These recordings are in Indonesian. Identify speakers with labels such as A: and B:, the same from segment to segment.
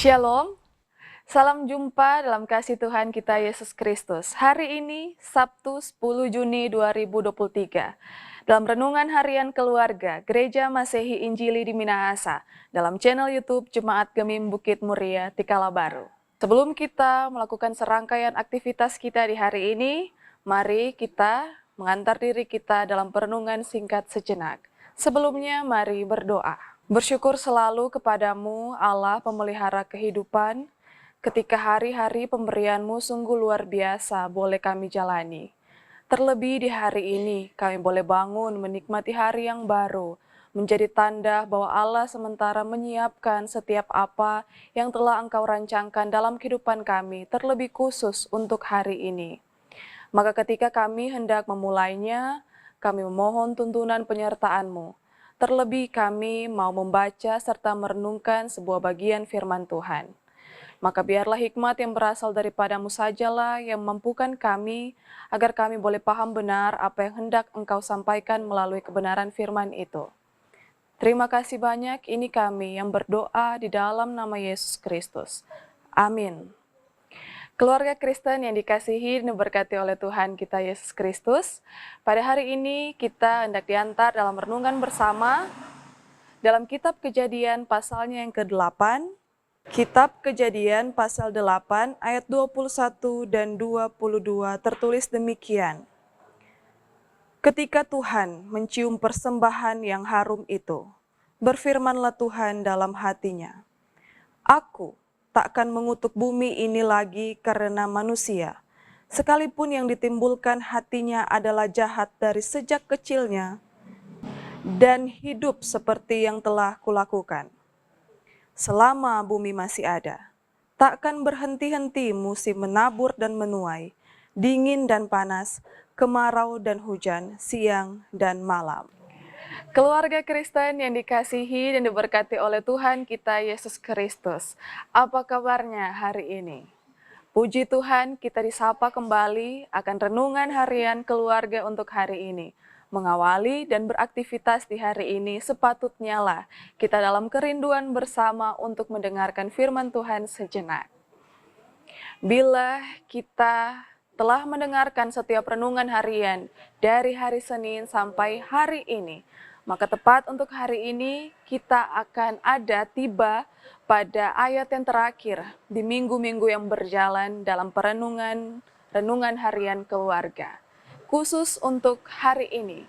A: Shalom, salam jumpa dalam kasih Tuhan kita Yesus Kristus. Hari ini Sabtu 10 Juni 2023. Dalam renungan harian keluarga Gereja Masehi Injili di Minahasa dalam channel YouTube Jemaat Gemim Bukit Muria Tikala Baru. Sebelum kita melakukan serangkaian aktivitas kita di hari ini, mari kita mengantar diri kita dalam perenungan singkat sejenak. Sebelumnya mari berdoa. Bersyukur selalu kepadamu, Allah pemelihara kehidupan, ketika hari-hari pemberianmu sungguh luar biasa boleh kami jalani. Terlebih di hari ini, kami boleh bangun menikmati hari yang baru, menjadi tanda bahwa Allah sementara menyiapkan setiap apa yang telah Engkau rancangkan dalam kehidupan kami, terlebih khusus untuk hari ini. Maka ketika kami hendak memulainya, kami memohon tuntunan penyertaan-Mu. Terlebih kami mau membaca serta merenungkan sebuah bagian firman Tuhan. Maka biarlah hikmat yang berasal daripada-Mu sajalah yang memampukan kami, agar kami boleh paham benar apa yang hendak Engkau sampaikan melalui kebenaran firman itu. Terima kasih banyak, ini kami yang berdoa di dalam nama Yesus Kristus. Amin. Keluarga Kristen yang dikasihi dan diberkati oleh Tuhan kita Yesus Kristus, pada hari ini kita hendak diantar dalam renungan bersama dalam kitab Kejadian pasalnya yang ke-8, kitab Kejadian pasal 8 ayat 21 dan 22 tertulis demikian. Ketika Tuhan mencium persembahan yang harum itu, berfirmanlah Tuhan dalam hatinya, "Aku takkan mengutuk bumi ini lagi karena manusia, sekalipun yang ditimbulkan hatinya adalah jahat dari sejak kecilnya, dan hidup seperti yang telah kulakukan. Selama bumi masih ada, takkan berhenti-henti musim menabur dan menuai, dingin dan panas, kemarau dan hujan, siang dan malam." Keluarga Kristen yang dikasihi dan diberkati oleh Tuhan kita Yesus Kristus, apa kabarnya hari ini? Puji Tuhan, kita disapa kembali akan renungan harian keluarga untuk hari ini. Mengawali dan beraktivitas di hari ini sepatutnya lah kita dalam kerinduan bersama untuk mendengarkan firman Tuhan sejenak. Bila kita telah mendengarkan setiap renungan harian dari hari Senin sampai hari ini, maka tepat untuk hari ini kita akan tiba pada ayat yang terakhir di minggu-minggu yang berjalan dalam renungan harian keluarga. Khusus untuk hari ini,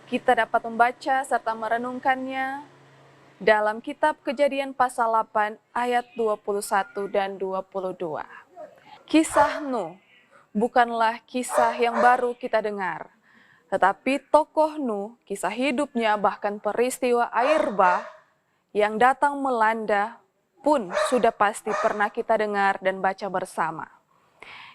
A: kita dapat membaca serta merenungkannya dalam kitab Kejadian pasal 8 ayat 21 dan 22. Kisah Nuh bukanlah kisah yang baru kita dengar, tetapi tokoh Nuh, kisah hidupnya bahkan peristiwa air bah yang datang melanda pun sudah pasti pernah kita dengar dan baca bersama.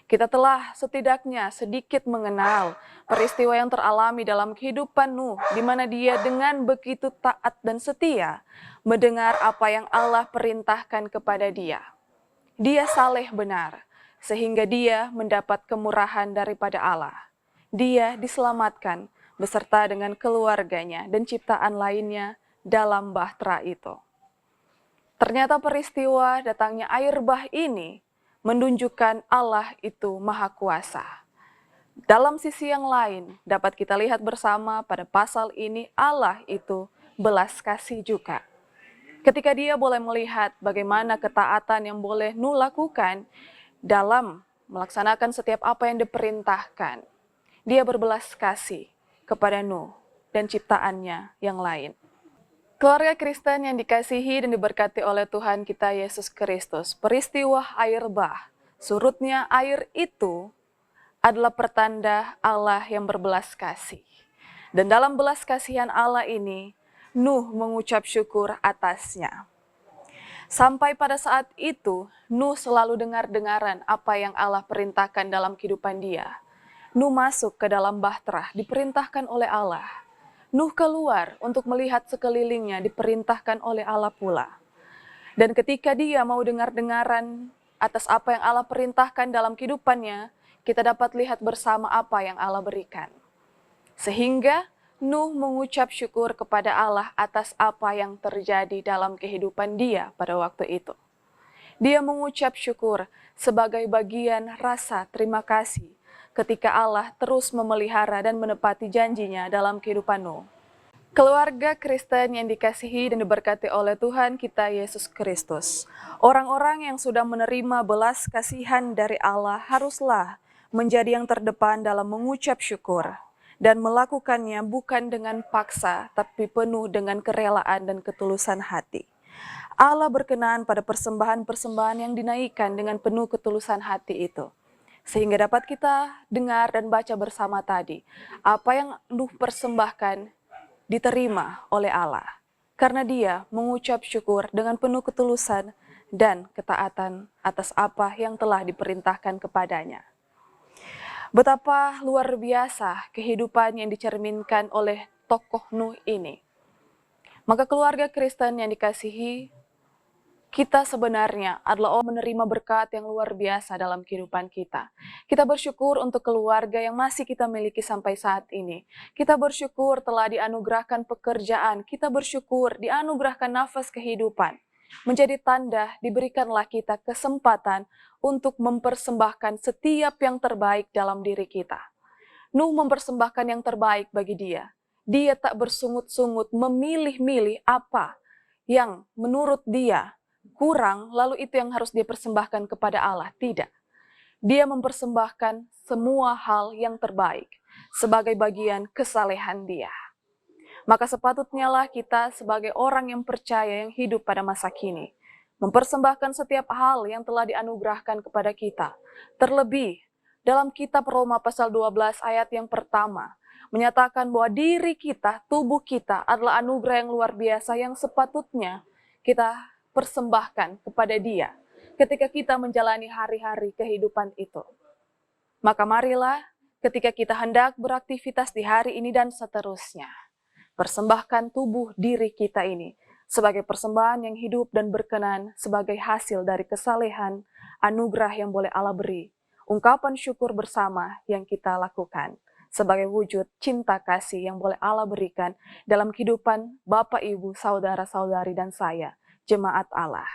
A: Kita telah setidaknya sedikit mengenal peristiwa yang teralami dalam kehidupan Nuh, di mana dia dengan begitu taat dan setia mendengar apa yang Allah perintahkan kepada dia. Dia saleh benar, sehingga dia mendapat kemurahan daripada Allah. Dia diselamatkan beserta dengan keluarganya dan ciptaan lainnya dalam bahtera itu. Ternyata peristiwa datangnya air bah ini menunjukkan Allah itu maha kuasa. Dalam sisi yang lain dapat kita lihat bersama pada pasal ini Allah itu belas kasih juga. Ketika dia boleh melihat bagaimana ketaatan yang boleh Nuh lakukan dalam melaksanakan setiap apa yang diperintahkan, dia berbelas kasih kepada Nuh dan ciptaannya yang lain. Keluarga Kristen yang dikasihi dan diberkati oleh Tuhan kita Yesus Kristus, peristiwa air bah, surutnya air itu adalah pertanda Allah yang berbelas kasih. Dan dalam belas kasihan Allah ini, Nuh mengucap syukur atasnya. Sampai pada saat itu, Nuh selalu dengar-dengaran apa yang Allah perintahkan dalam kehidupan dia. Nuh masuk ke dalam bahtera, diperintahkan oleh Allah. Nuh keluar untuk melihat sekelilingnya, diperintahkan oleh Allah pula. Dan ketika dia mau dengar-dengaran atas apa yang Allah perintahkan dalam kehidupannya, kita dapat lihat bersama apa yang Allah berikan. Sehingga Nuh mengucap syukur kepada Allah atas apa yang terjadi dalam kehidupan dia pada waktu itu. Dia mengucap syukur sebagai bagian rasa terima kasih ketika Allah terus memelihara dan menepati janjinya dalam kehidupan Nuh. Keluarga Kristen yang dikasihi dan diberkati oleh Tuhan kita Yesus Kristus. Orang-orang yang sudah menerima belas kasihan dari Allah haruslah menjadi yang terdepan dalam mengucap syukur dan melakukannya bukan dengan paksa, tapi penuh dengan kerelaan dan ketulusan hati. Allah berkenan pada persembahan-persembahan yang dinaikkan dengan penuh ketulusan hati itu. Sehingga dapat kita dengar dan baca bersama tadi, apa yang Nuh persembahkan diterima oleh Allah. Karena dia mengucap syukur dengan penuh ketulusan dan ketaatan atas apa yang telah diperintahkan kepadanya. Betapa luar biasa kehidupan yang dicerminkan oleh tokoh Nuh ini. Maka keluarga Kristen yang dikasihi, kita sebenarnya adalah orang menerima berkat yang luar biasa dalam kehidupan kita. Kita bersyukur untuk keluarga yang masih kita miliki sampai saat ini. Kita bersyukur telah dianugerahkan pekerjaan. Kita bersyukur dianugerahkan nafas kehidupan. Menjadi tanda diberikanlah kita kesempatan untuk mempersembahkan setiap yang terbaik dalam diri kita. Nuh mempersembahkan yang terbaik bagi dia. Dia tak bersungut-sungut memilih-milih apa yang menurut dia kurang, lalu itu yang harus dia persembahkan kepada Allah. Tidak. Dia mempersembahkan semua hal yang terbaik sebagai bagian kesalehan dia. Maka sepatutnya lah kita sebagai orang yang percaya yang hidup pada masa kini, mempersembahkan setiap hal yang telah dianugerahkan kepada kita. Terlebih, dalam kitab Roma pasal 12 ayat yang pertama, menyatakan bahwa diri kita, tubuh kita adalah anugerah yang luar biasa yang sepatutnya kita persembahkan kepada Dia ketika kita menjalani hari-hari kehidupan itu. Maka marilah ketika kita hendak beraktivitas di hari ini dan seterusnya, persembahkan tubuh diri kita ini sebagai persembahan yang hidup dan berkenan sebagai hasil dari kesalehan, anugerah yang boleh Allah beri, ungkapan syukur bersama yang kita lakukan sebagai wujud cinta kasih yang boleh Allah berikan dalam kehidupan Bapak, Ibu, Saudara-saudari, dan saya, jemaat Allah.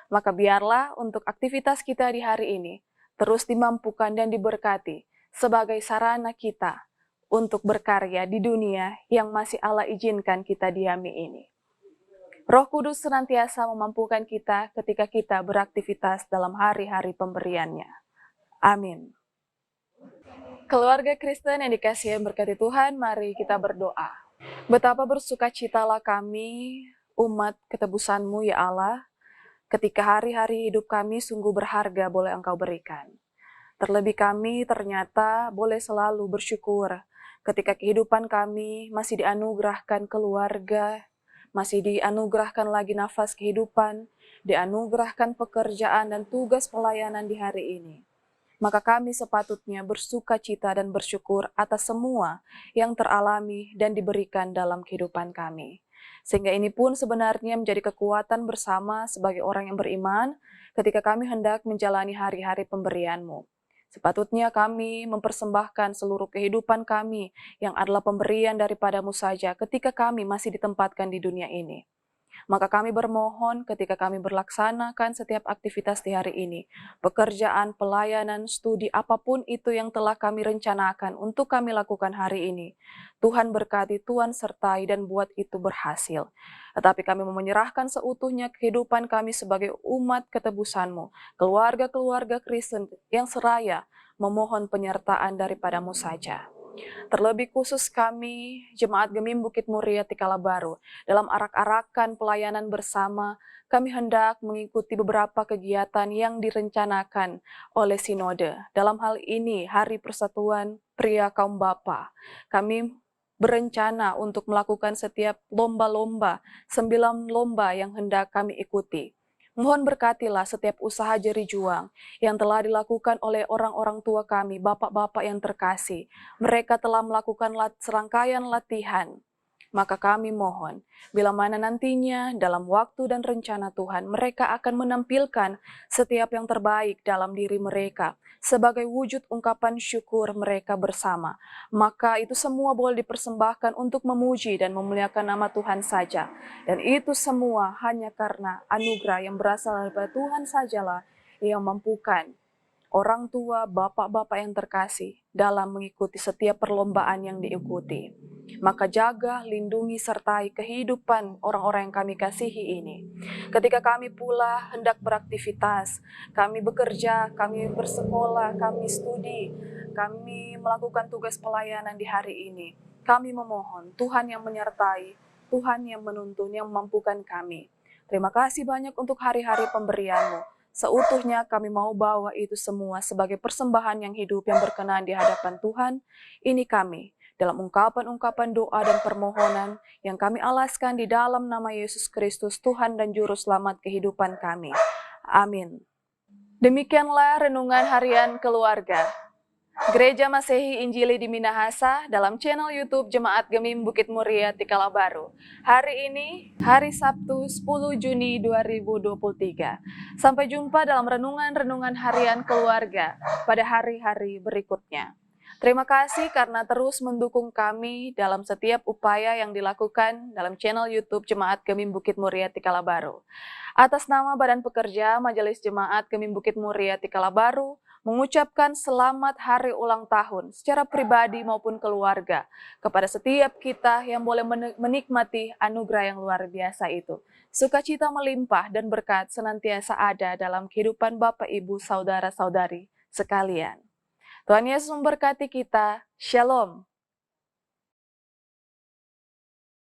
A: Maka biarlah untuk aktivitas kita di hari ini terus dimampukan dan diberkati sebagai sarana kita untuk berkarya di dunia yang masih Allah izinkan kita diami ini. Roh Kudus senantiasa memampukan kita ketika kita beraktivitas dalam hari-hari pemberiannya. Amin. Keluarga Kristen yang dikasihi dan berkati Tuhan, mari kita berdoa. Betapa bersukacitalah kami, umat ketebusan-Mu ya Allah, ketika hari-hari hidup kami sungguh berharga boleh Engkau berikan. Terlebih kami ternyata boleh selalu bersyukur ketika kehidupan kami masih dianugerahkan keluarga, masih dianugerahkan lagi nafas kehidupan, dianugerahkan pekerjaan dan tugas pelayanan di hari ini. Maka kami sepatutnya bersukacita dan bersyukur atas semua yang teralami dan diberikan dalam kehidupan kami. Sehingga ini pun sebenarnya menjadi kekuatan bersama sebagai orang yang beriman ketika kami hendak menjalani hari-hari pemberian-Mu. Sepatutnya kami mempersembahkan seluruh kehidupan kami yang adalah pemberian daripada-Mu saja ketika kami masih ditempatkan di dunia ini. Maka kami bermohon ketika kami berlaksanakan setiap aktivitas di hari ini, pekerjaan, pelayanan, studi, apapun itu yang telah kami rencanakan untuk kami lakukan hari ini. Tuhan berkati, Tuhan sertai dan buat itu berhasil. Tetapi kami menyerahkan seutuhnya kehidupan kami sebagai umat ketebusan-Mu, keluarga-keluarga Kristen yang seraya memohon penyertaan daripada-Mu saja. Terlebih khusus kami, Jemaat Gemim Bukit Muria Tikala Baru, dalam arak-arakan pelayanan bersama, kami hendak mengikuti beberapa kegiatan yang direncanakan oleh Sinode. Dalam hal ini, Hari Persatuan Pria Kaum Bapa. Kami berencana untuk melakukan setiap lomba-lomba, 9 lomba yang hendak kami ikuti. Mohon berkatilah setiap usaha jeri juang yang telah dilakukan oleh orang-orang tua kami, bapak-bapak yang terkasih. Mereka telah melakukan serangkaian latihan Maka kami mohon, bila mana nantinya dalam waktu dan rencana Tuhan, mereka akan menampilkan setiap yang terbaik dalam diri mereka sebagai wujud ungkapan syukur mereka bersama. Maka itu semua boleh dipersembahkan untuk memuji dan memuliakan nama Tuhan saja. Dan itu semua hanya karena anugerah yang berasal daripada Tuhan sajalah yang mampukan orang tua, bapak-bapak yang terkasih dalam mengikuti setiap perlombaan yang diikuti. Maka jaga, lindungi, sertai kehidupan orang-orang yang kami kasihi ini. Ketika kami pula hendak beraktivitas, kami bekerja, kami bersekolah, kami studi, kami melakukan tugas pelayanan di hari ini. Kami memohon Tuhan yang menyertai, Tuhan yang menuntun, yang memampukan kami. Terima kasih banyak untuk hari-hari pemberian-Mu. Seutuhnya kami mau bawa itu semua sebagai persembahan yang hidup yang berkenan di hadapan Tuhan. Ini kami dalam ungkapan-ungkapan doa dan permohonan yang kami alaskan di dalam nama Yesus Kristus, Tuhan dan Juru Selamat kehidupan kami. Amin. Demikianlah renungan harian keluarga. Gereja Masehi Injili di Minahasa dalam channel YouTube Jemaat Gemim Bukit Muria Tikala Baru. Hari ini, hari Sabtu 10 Juni 2023. Sampai jumpa dalam renungan-renungan harian keluarga pada hari-hari berikutnya. Terima kasih karena terus mendukung kami dalam setiap upaya yang dilakukan dalam channel YouTube Jemaat Gemim Bukit Muria Tikala Baru. Atas nama Badan Pekerja Majelis Jemaat Gemim Bukit Muria Tikala Baru, mengucapkan selamat hari ulang tahun secara pribadi maupun keluarga kepada setiap kita yang boleh menikmati anugerah yang luar biasa itu. Sukacita melimpah dan berkat senantiasa ada dalam kehidupan Bapak, Ibu, Saudara-saudari sekalian. Tuhan Yesus memberkati kita. Shalom.